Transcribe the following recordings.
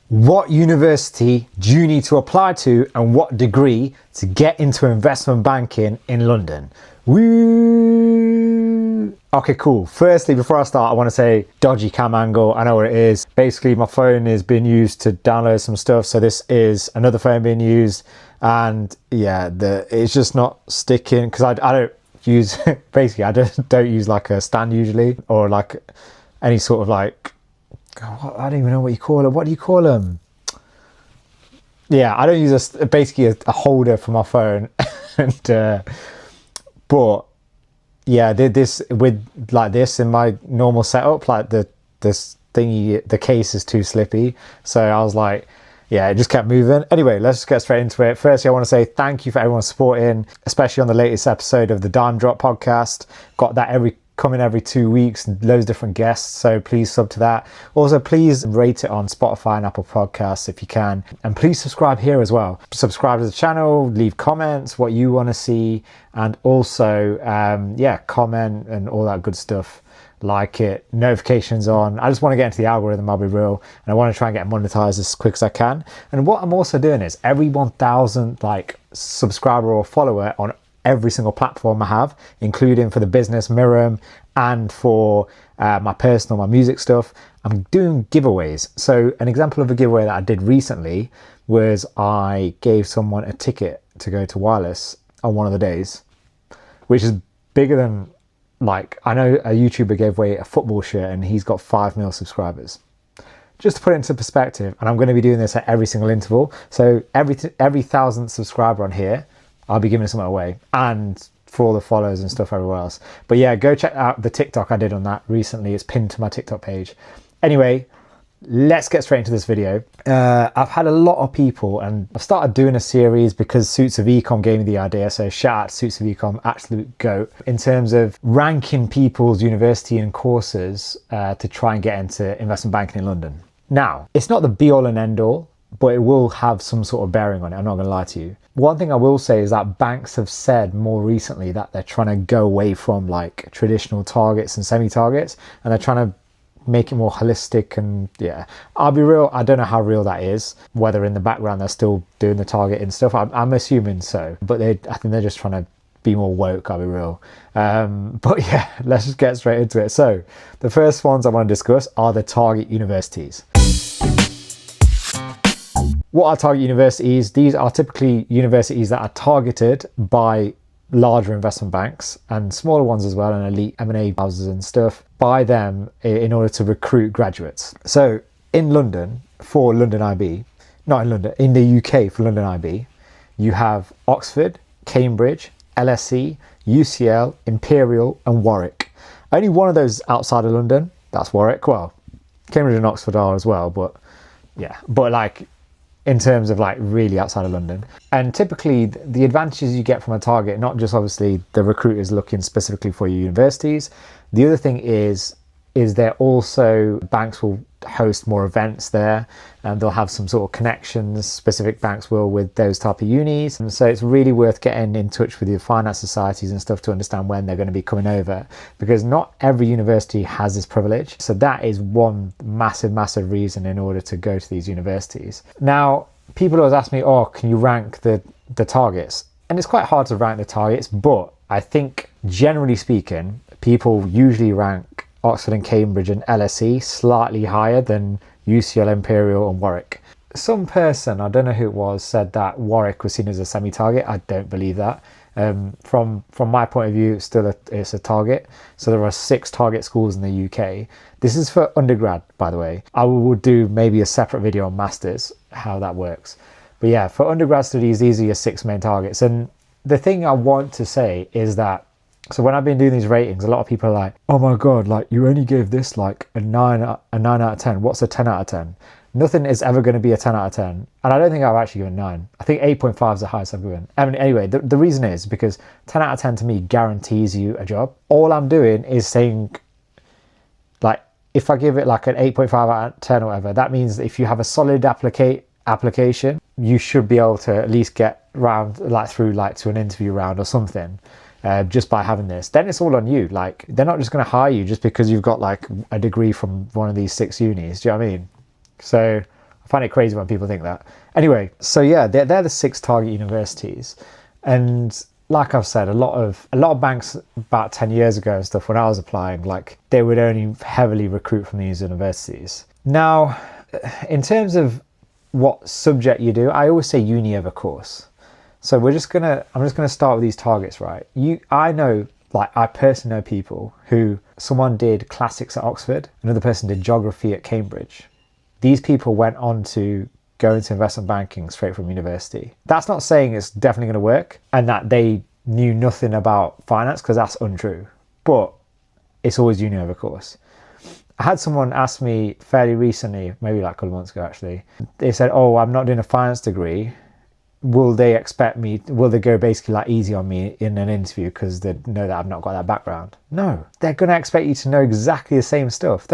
What university do you need to apply to and what degree to get into investment banking in London? Woo! Okay, cool. Firstly, before I start, I want to say dodgy cam angle. I know what it is. Basically, my phone is being used to download some stuff. So this is another phone being used. And yeah, it's just not sticking because I don't use, basically, I don't use like a stand usually or like any sort of like, I don't even know what you call it. What do you call them? Yeah, I don't use basically a holder for my phone. And but yeah, this with like this in my normal setup, like this thingy, the case is too slippy. So I was like, yeah, it just kept moving. Anyway, let's just get straight into it. Firstly, I want to say thank you for everyone supporting, especially on the latest episode of the Dime Drop podcast. Got that coming every 2 weeks, loads of different guests, so please sub to that. Also, please rate it on Spotify and Apple Podcasts if you can, and please subscribe here as well. Subscribe to the channel, leave comments what you want to see, and also yeah, comment and all that good stuff. Like it, notifications on. I just want to get into the algorithm, I'll be real, and I want to try and get monetized as quick as I can. And what I'm also doing is every 1,000 like subscriber or follower on every single platform I have, including for the business Miram and for my personal, my music stuff, I'm doing giveaways. So an example of a giveaway that I did recently was I gave someone a ticket to go to Wireless on one of the days, which is bigger than, like, I know a YouTuber gave away a football shirt and he's got 5 million subscribers. Just to put it into perspective, and I'm going to be doing this at every single interval. So every 1,000th subscriber on here, I'll be giving something away, and for all the followers and stuff everywhere else. But yeah, go check out the TikTok I did on that recently. It's pinned to my TikTok page. Anyway, let's get straight into this video. I've had a lot of people, and I've started doing a series because Suits of Ecom gave me the idea. So shout out to Suits of Ecom, absolute goat, in terms of ranking people's university and courses to try and get into investment banking in London. Now, it's not the be all and end all, but it will have some sort of bearing on it. I'm not going to lie to you. One thing I will say is that banks have said more recently that they're trying to go away from like traditional targets and semi-targets, and they're trying to make it more holistic. And yeah, I'll be real, I don't know how real that is, whether in the background they're still doing the target and stuff. I'm assuming so, but I think they're just trying to be more woke, I'll be real. But yeah, let's just get straight into it. So the first ones I want to discuss are the target universities. What are target universities? These are typically universities that are targeted by larger investment banks and smaller ones as well, and elite M&A houses and stuff, by them in order to recruit graduates. So in London, for London IB, not in London, in the UK for London IB, you have Oxford, Cambridge, LSE, UCL, Imperial and Warwick. Only one of those outside of London, that's Warwick. Well, Cambridge and Oxford are as well, but yeah, but like, in terms of like really outside of London. And typically the advantages you get from a target, not just obviously the recruiters looking specifically for your universities. The other thing is there also, banks will host more events there, and they'll have some sort of connections, specific banks will, with those type of unis. And so it's really worth getting in touch with your finance societies and stuff to understand when they're going to be coming over, because not every university has this privilege. So that is one massive reason in order to go to these universities. Now, people always ask me, oh, can you rank the targets? And it's quite hard to rank the targets, but I think generally speaking, people usually rank Oxford and Cambridge and LSE slightly higher than UCL, Imperial and Warwick. Some person, I don't know who it was, said that Warwick was seen as a semi-target. I don't believe that. From my point of view, it's a target. So there are 6 target schools in the UK. This is for undergrad, by the way. I will do maybe a separate video on masters, how that works. But yeah, for undergrad studies, these are your 6 main targets. And the thing I want to say is that, so when I've been doing these ratings, a lot of people are like, oh my God, like you only gave this like a 9 out of 10. What's a 10 out of 10? Nothing is ever going to be a 10 out of 10. And I don't think I've actually given 9. I think 8.5 is the highest I've given. I mean, anyway, the reason is because 10 out of 10 to me guarantees you a job. All I'm doing is saying, like, if I give it like an 8.5 out of 10 or whatever, that means that if you have a solid application, you should be able to at least get round, like through like to an interview round or something. Just by having this, then it's all on you. Like, they're not just going to hire you just because you've got like a degree from one of these 6 unis. Do you know what I mean? So I find it crazy when people think that. Anyway, so yeah, they're the 6 target universities. And like I've said, a lot of banks about 10 years ago and stuff, when I was applying, like they would only heavily recruit from these universities. Now, in terms of what subject you do, I always say uni over course. So I'm just gonna start with these targets, right? I know, like I personally know people who, someone did classics at Oxford, another person did geography at Cambridge. These people went on to go into investment banking straight from university. That's not saying it's definitely going to work and that they knew nothing about finance, because that's untrue. But it's always uni over course. I had someone ask me fairly recently, maybe like a couple of months ago actually, they said, oh, I'm not doing a finance degree. Will they go basically like easy on me in an interview because they know that I've not got that background? No, they're going to expect you to know exactly the same stuff.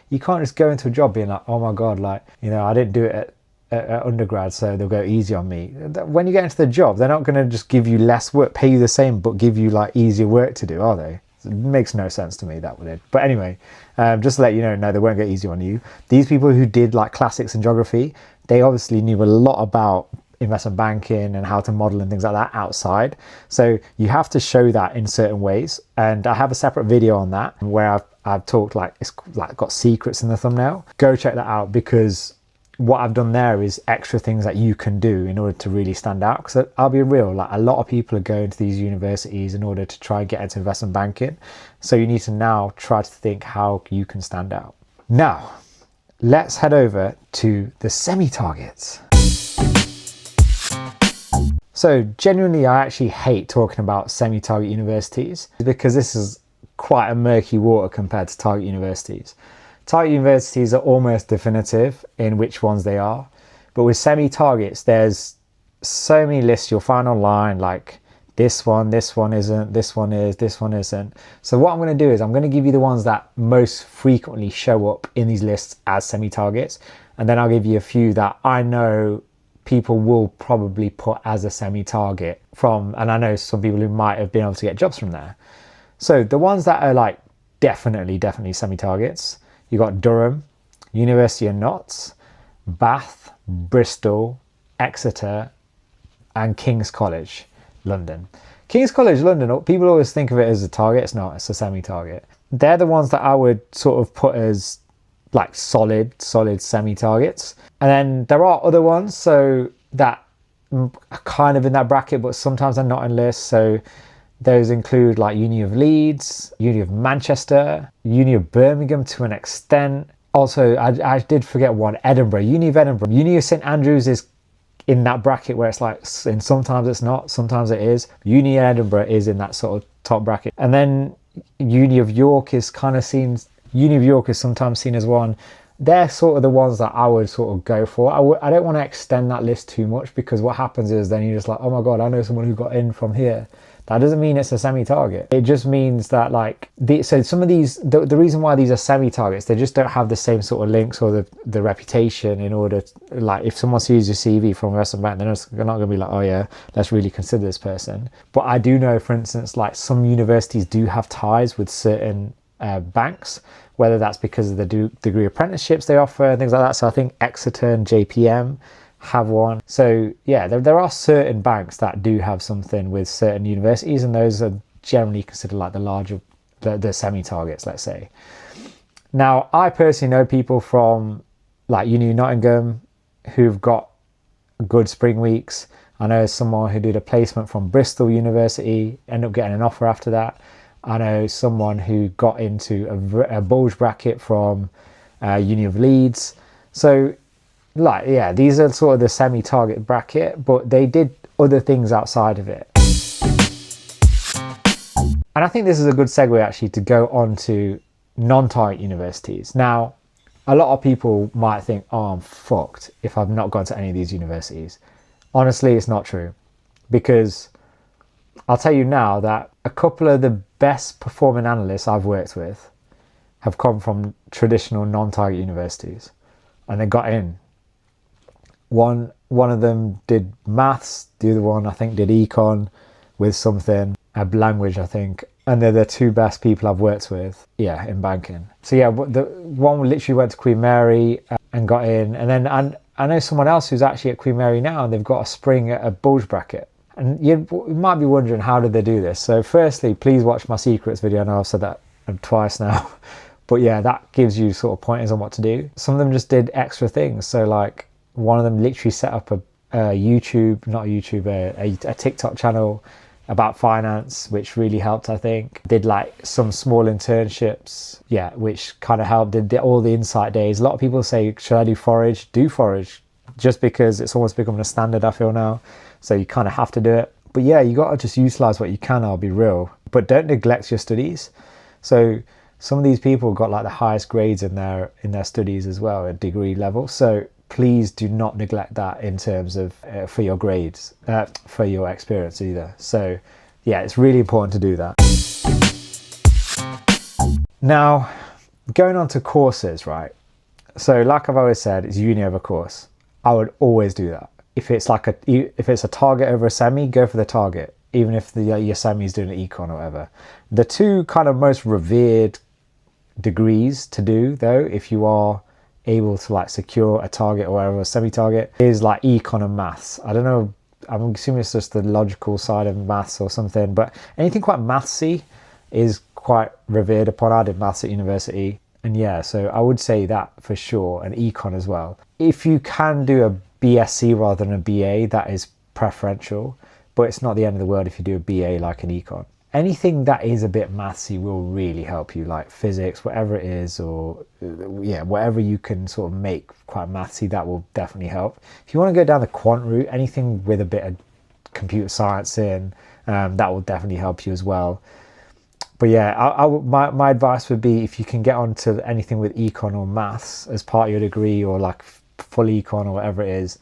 You can't just go into a job being like, oh my God, like, I didn't do it at undergrad, so they'll go easy on me. When you get into the job, they're not going to just give you less work, pay you the same, but give you like easier work to do, are they? It makes no sense to me, that would. But anyway, just to let you know, no, they won't get easy on you. These people who did like classics and geography, they obviously knew a lot about investment banking and how to model and things like that outside. So you have to show that in certain ways. And I have a separate video on that where I've talked, like, it's like got secrets in the thumbnail. Go check that out, because what I've done there is extra things that you can do in order to really stand out. Because I'll be real, like a lot of people are going to these universities in order to try and get into investment banking. So you need to now try to think how you can stand out. Now, let's head over to the semi-targets. So genuinely, I actually hate talking about semi-target universities because this is quite a murky water compared to target universities. Target universities are almost definitive in which ones they are, but with semi-targets, there's so many lists you'll find online, like this one isn't, this one is, this one isn't. So what I'm going to do is I'm going to give you the ones that most frequently show up in these lists as semi-targets, and then I'll give you a few that I know people will probably put as a semi-target from, and I know some people who might have been able to get jobs from there. So the ones that are like definitely semi-targets, you got Durham, University of Notts, Bath, Bristol, Exeter, and King's College, London. King's College, London, people always think of it as a target. It's not, it's a semi-target. They're the ones that I would sort of put as like solid semi-targets. And then there are other ones so that are kind of in that bracket, but sometimes they're not in lists. So those include like Uni of Leeds, Uni of Manchester, Uni of Birmingham to an extent. Also, I did forget one, Edinburgh, Uni of Edinburgh. Uni of St Andrews is in that bracket where it's like, and sometimes it's not, sometimes it is. Uni of Edinburgh is in that sort of top bracket. And then Uni of York is kind of seen, Uni of York is sometimes seen as one. They're sort of the ones that I would sort of go for. I don't want to extend that list too much, because what happens is then you're just like, oh my God, I know someone who got in from here. That doesn't mean it's a semi-target. It just means that like, so some of these, the reason why these are semi-targets, they just don't have the same sort of links or the reputation in order to, like if someone sees your CV from investment bank, they're not going to be like, oh yeah, let's really consider this person. But I do know, for instance, like some universities do have ties with certain banks, whether that's because of the degree apprenticeships they offer and things like that. So I think Exeter and JPM have one. So yeah, there are certain banks that do have something with certain universities, and those are generally considered like the larger, the semi-targets, let's say. Now, I personally know people from like Uni of Nottingham who've got good spring weeks. I know someone who did a placement from Bristol University, ended up getting an offer after that. I know someone who got into a bulge bracket from Uni of Leeds. So like, yeah, these are sort of the semi-target bracket, but they did other things outside of it. And I think this is a good segue actually to go on to non-target universities. Now, a lot of people might think, oh, I'm fucked if I've not gone to any of these universities. Honestly, it's not true, because I'll tell you now that a couple of the best performing analysts I've worked with have come from traditional non-target universities, and they got in. One of them did maths, the other one I think did econ with something, a language I think, and they're the two best people I've worked with, yeah, in banking. So yeah, the one literally went to Queen Mary and got in, and then I know someone else who's actually at Queen Mary now, and they've got a spring at a bulge bracket. And you might be wondering, how did they do this? So firstly, please watch my secrets video. I know I've said that twice now. But yeah, that gives you sort of pointers on what to do. Some of them just did extra things. So like one of them literally set up a TikTok channel about finance, which really helped, I think. Did like some small internships, yeah, which kind of helped. Did all the insight days. A lot of people say, should I do forage? Do forage, just because it's almost becoming a standard, I feel now. So you kind of have to do it. But yeah, you got to just utilize what you can, I'll be real. But don't neglect your studies. So some of these people got like the highest grades in their studies as well at degree level. So please do not neglect that in terms of for your grades, for your experience either. So yeah, it's really important to do that. Now, going on to courses, right? So like I've always said, it's uni over course. I would always do that. If it's a target over a semi, go for the target, even if your semi is doing an econ or whatever. The two kind of most revered degrees to do, though, if you are able to like secure a target or whatever, a semi-target, is like econ and maths. I don't know, I'm assuming it's just the logical side of maths or something, but anything quite mathsy is quite revered upon. I did maths at university, and yeah, so I would say that for sure, and econ as well. If you can do a BSc rather than a BA, that is preferential, but it's not the end of the world if you do a BA like an econ. Anything that is a bit mathsy will really help you, like physics, whatever it is, or yeah, whatever you can sort of make quite mathsy, that will definitely help. If you want to go down the quant route, anything with a bit of computer science in, that will definitely help you as well. But yeah, my advice would be, if you can get onto anything with econ or maths as part of your degree, or like full econ or whatever it is,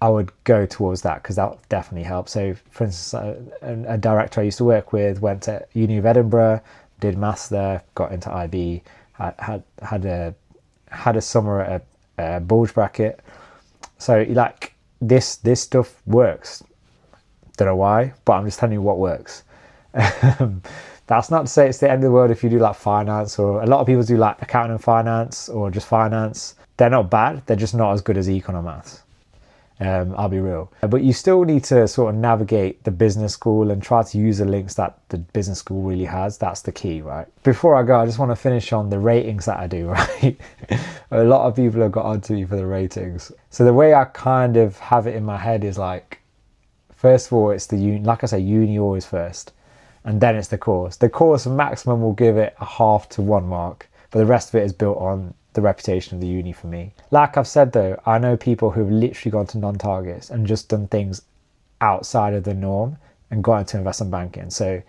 I would go towards that, because that would definitely help. So for instance, a director I used to work with went to Uni of Edinburgh, did maths there, got into IB, had a summer at a bulge bracket. So like this stuff works. Don't know why, but I'm just telling you what works. That's not to say it's the end of the world if you do like finance, or a lot of people do like accounting and finance, or just finance. They're not bad, they're just not as good as econ or maths. I'll be real. But you still need to sort of navigate the business school and try to use the links that the business school really has. That's the key, right? Before I go, I just want to finish on the ratings that I do, right? A lot of people have got onto me for the ratings. So the way I kind of have it in my head is like, first of all, it's the uni, like I say, uni always first, and then it's the course. The course maximum will give it a 0.5 to 1 mark, but the rest of it is built on the reputation of the uni for me. Like I've said though, I know people who've literally gone to non-targets and just done things outside of the norm and got into investment banking. So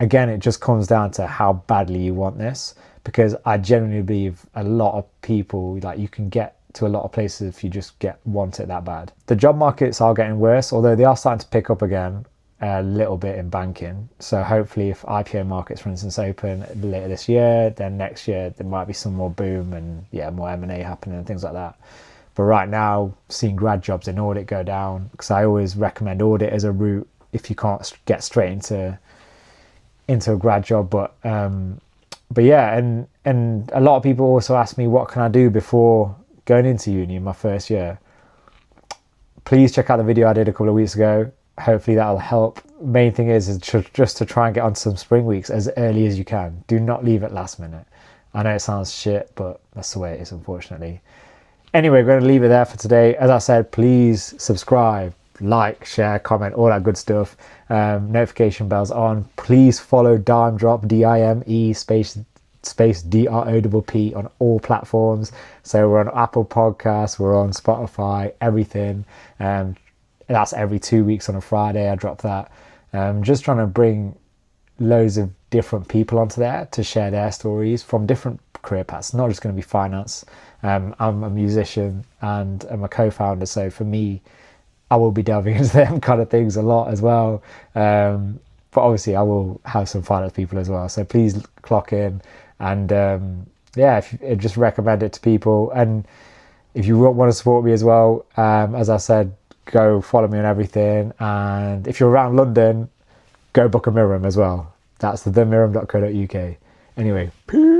again, it just comes down to how badly you want this, because I genuinely believe a lot of people, like, you can get to a lot of places if you just want it that bad. The job markets are getting worse, although they are starting to pick up again a little bit in banking. So hopefully if IPO markets, for instance, open later this year, then next year there might be some more boom and yeah, more M&A happening and things like that. But right now, seeing grad jobs in audit go down, because I always recommend audit as a route if you can't get straight into a grad job. But yeah, and a lot of people also ask me, what can I do before going into uni in my first year? Please check out the video I did a couple of weeks ago. Hopefully that'll help. Main thing is just to try and get onto some spring weeks as early as you can. Do not leave it last minute. I know it sounds shit, but that's the way it is, unfortunately. Anyway, we're going to leave it there for today. As I said, please subscribe, like, share, comment, all that good stuff. Notification bells on. Please follow Dime Drop, DIME space DROPP on all platforms. So we're on Apple Podcasts, we're on Spotify, everything. That's every 2 weeks on a Friday I drop that. Just trying to bring loads of different people onto there to share their stories from different career paths. Not just going to be finance. I'm a musician and I'm a co-founder, so for me, I will be delving into them kind of things a lot as well. But obviously I will have some finance people as well. So please clock in, and yeah, just recommend it to people. And if you want to support me as well, as I said, go follow me on everything. And if you're around London, go book a Miram as well. That's the themiram.co.uk. Anyway, peace.